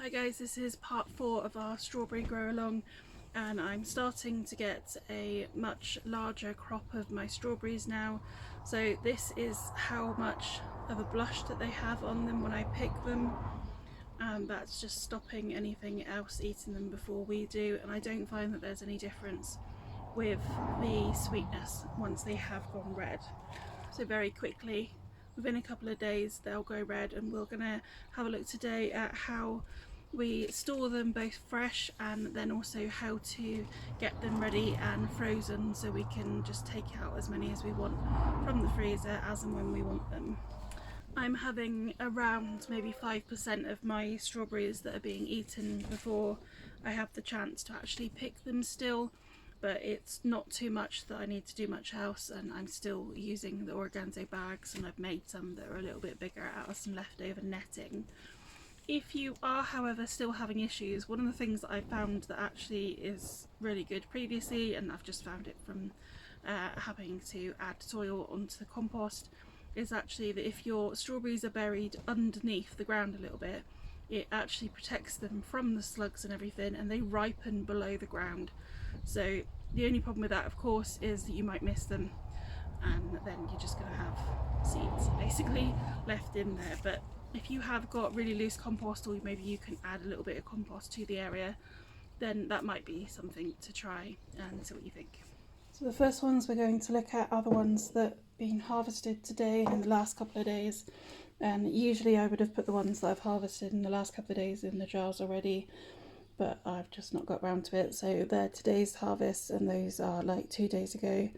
Hi guys, this is part 4 of our strawberry grow along, and I'm starting to get a much larger crop of my strawberries now. So this is how much of a blush that they have on them when I pick them, and that's just stopping anything else eating them before we do, and I don't find that there's any difference with the sweetness once they have gone red. So very quickly, within a couple of days, they'll go red, and we're gonna have a look today at how we store them both fresh and then also how to get them ready and frozen so we can just take out as many as we want from the freezer as and when we want them. I'm having around maybe 5% of my strawberries that are being eaten before I have the chance to actually pick them still, but it's not too much that I need to do much else, and I'm still using the organzo bags, and I've made some that are a little bit bigger out of some leftover netting. If you are, however, still having issues, one of the things that I found that actually is really good previously, and I've just found it from having to add soil onto the compost, is actually that if your strawberries are buried underneath the ground a little bit, it actually protects them from the slugs and everything, and they ripen below the ground. So the only problem with that, of course, is that you might miss them, and then you're just going to have seeds basically left in there. But if you have got really loose compost, or maybe you can add a little bit of compost to the area, then that might be something to try and see what you think. So the first ones we're going to look at are the ones that have been harvested today in the last couple of days. And usually I would have put the ones that I've harvested in the last couple of days in the jars already, but I've just not got round to it. So they're today's harvest, and those are like 2 days ago.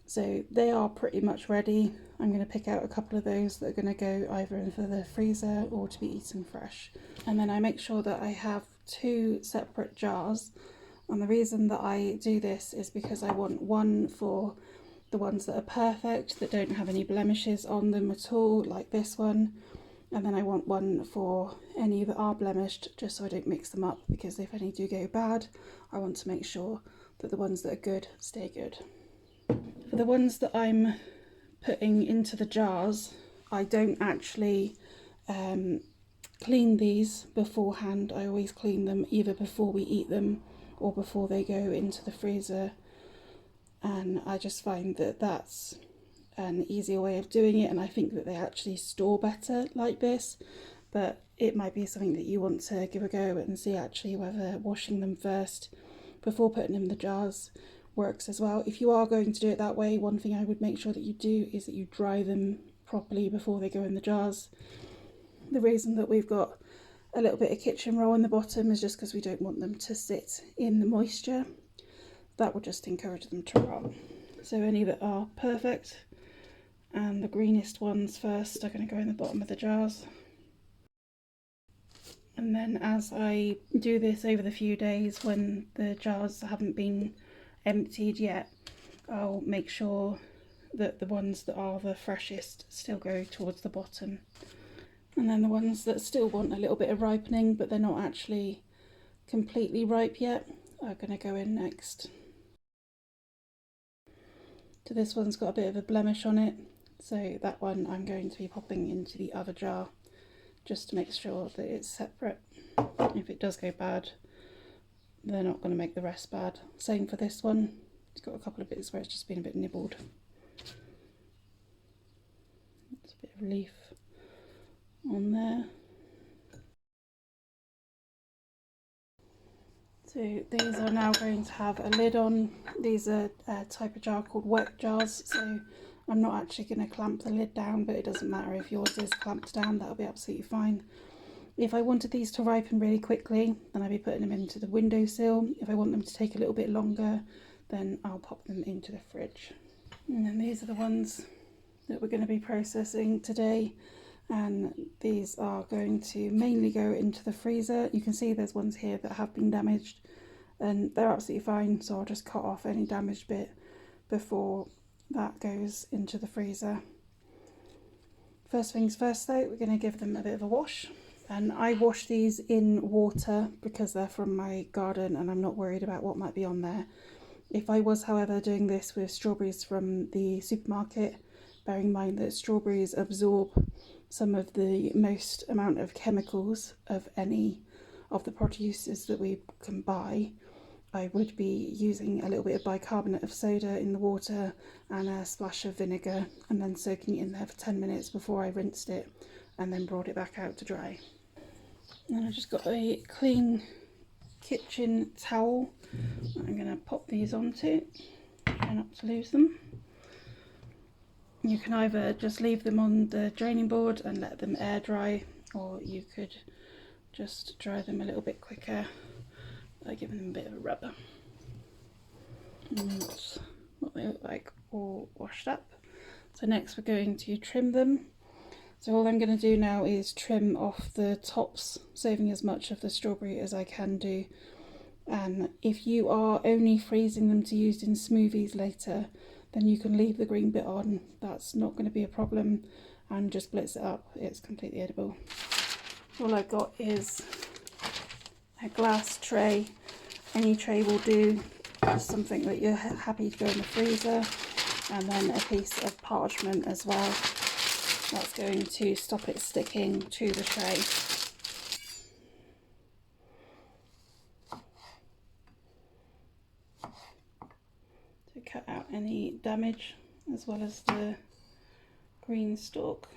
So they are pretty much ready. I'm going to pick out a couple of those that are going to go either into the freezer or to be eaten fresh. And then I make sure that I have 2 separate jars. And the reason that I do this is because I want one for the ones that are perfect, that don't have any blemishes on them at all, like this one. And then I want one for any that are blemished, just so I don't mix them up, because if any do go bad, I want to make sure that the ones that are good stay good. For the ones that I'm putting into the jars, I don't actually clean these beforehand. I always clean them either before we eat them or before they go into the freezer, and I just find that that's an easier way of doing it, and I think that they actually store better like this. But it might be something that you want to give a go and see actually whether washing them first before putting them in the jars works as well. If you are going to do it that way, one thing I would make sure that you do is that you dry them properly before they go in the jars. The reason that we've got a little bit of kitchen roll in the bottom is just because we don't want them to sit in the moisture. That will just encourage them to rot. So any that are perfect, and the greenest ones first, are going to go in the bottom of the jars. And then as I do this over the few days when the jars haven't been emptied yet, I'll make sure that the ones that are the freshest still go towards the bottom. And then the ones that still want a little bit of ripening, but they're not actually completely ripe yet, are going to go in next. So this one's got a bit of a blemish on it, so that one I'm going to be popping into the other jar, just to make sure that it's separate. If it does go bad, they're not going to make the rest bad. Same for this one. It's got a couple of bits where it's just been a bit nibbled. It's a bit of leaf on there. So these are now going to have a lid on. These are a type of jar called wet jars, so I'm not actually going to clamp the lid down, but it doesn't matter if yours is clamped down, that'll be absolutely fine. If I wanted these to ripen really quickly, then I'd be putting them into the windowsill. If I want them to take a little bit longer, then I'll pop them into the fridge. And then these are the ones that we're going to be processing today, and these are going to mainly go into the freezer. You can see there's ones here that have been damaged, and they're absolutely fine, so I'll just cut off any damaged bit before that goes into the freezer. First things first though, we're going to give them a bit of a wash. And I wash these in water because they're from my garden and I'm not worried about what might be on there. If I was, however, doing this with strawberries from the supermarket, bearing in mind that strawberries absorb some of the most amount of chemicals of any of the produces that we can buy, I would be using a little bit of bicarbonate of soda in the water and a splash of vinegar, and then soaking it in there for 10 minutes before I rinsed it and then brought it back out to dry. And I just got a clean kitchen towel I'm going to pop these onto, try not to lose them. You can either just leave them on the draining board and let them air dry, or you could just dry them a little bit quicker by giving them a bit of a rubber. And that's what they look like all washed up. So next we're going to trim them. So all I'm going to do now is trim off the tops, saving as much of the strawberry as I can do. And if you are only freezing them to use in smoothies later, then you can leave the green bit on. That's not going to be a problem, and just blitz it up. It's completely edible. All I've got is a glass tray. Any tray will do, just something that you're happy to go in the freezer, and then a piece of parchment as well. That's going to stop it sticking to the tray. To cut out any damage, as well as the green stalk.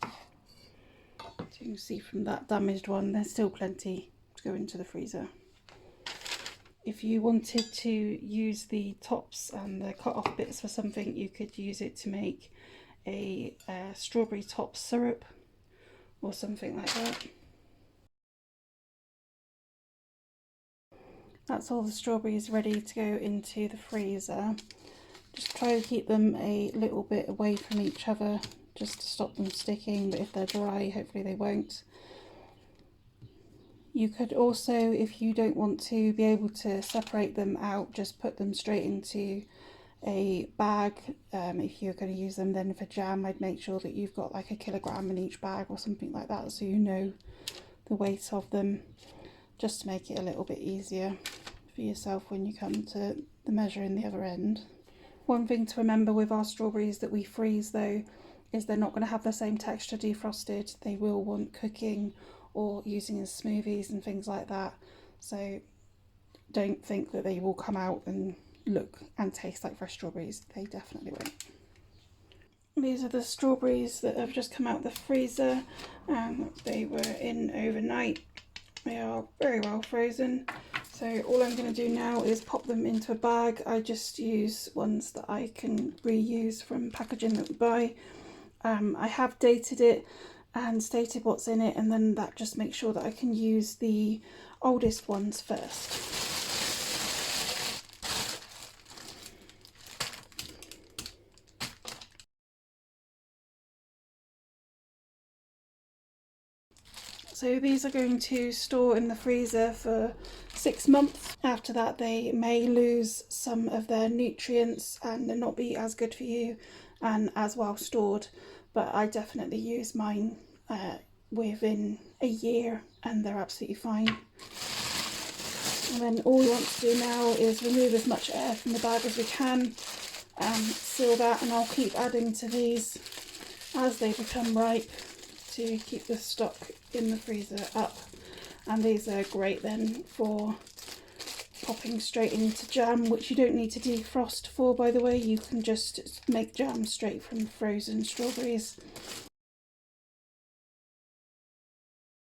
So you can see from that damaged one, there's still plenty to go into the freezer. If you wanted to use the tops and the cut off bits for something, you could use it to make a strawberry top syrup or something like that. That's all the strawberries ready to go into the freezer. Just try to keep them a little bit away from each other just to stop them sticking, but if they're dry, hopefully they won't. You could also, if you don't want to be able to separate them out, just put them straight into a bag. If you're going to use them then for jam, I'd make sure that you've got like 1 kilogram in each bag or something like that, so you know the weight of them, just to make it a little bit easier for yourself when you come to the measure in the other end. One thing to remember with our strawberries that we freeze though is they're not going to have the same texture defrosted. They will want cooking or using as smoothies and things like that, so don't think that they will come out and look and taste like fresh strawberries. They definitely won't. These are the strawberries that have just come out of the freezer, and they were in overnight. They are very well frozen, so all I'm going to do now is pop them into a bag. I just use ones that I can reuse from packaging that we buy. I have dated it and stated what's in it, and then that just makes sure that I can use the oldest ones first. So these are going to store in the freezer for 6 months. After that they may lose some of their nutrients and not be as good for you and as well stored, but I definitely use mine within a year and they're absolutely fine. And then all we want to do now is remove as much air from the bag as we can and seal that, and I'll keep adding to these as they become ripe to keep the stock in the freezer up. And these are great then for popping straight into jam, which you don't need to defrost for, by the way. You can just make jam straight from frozen strawberries.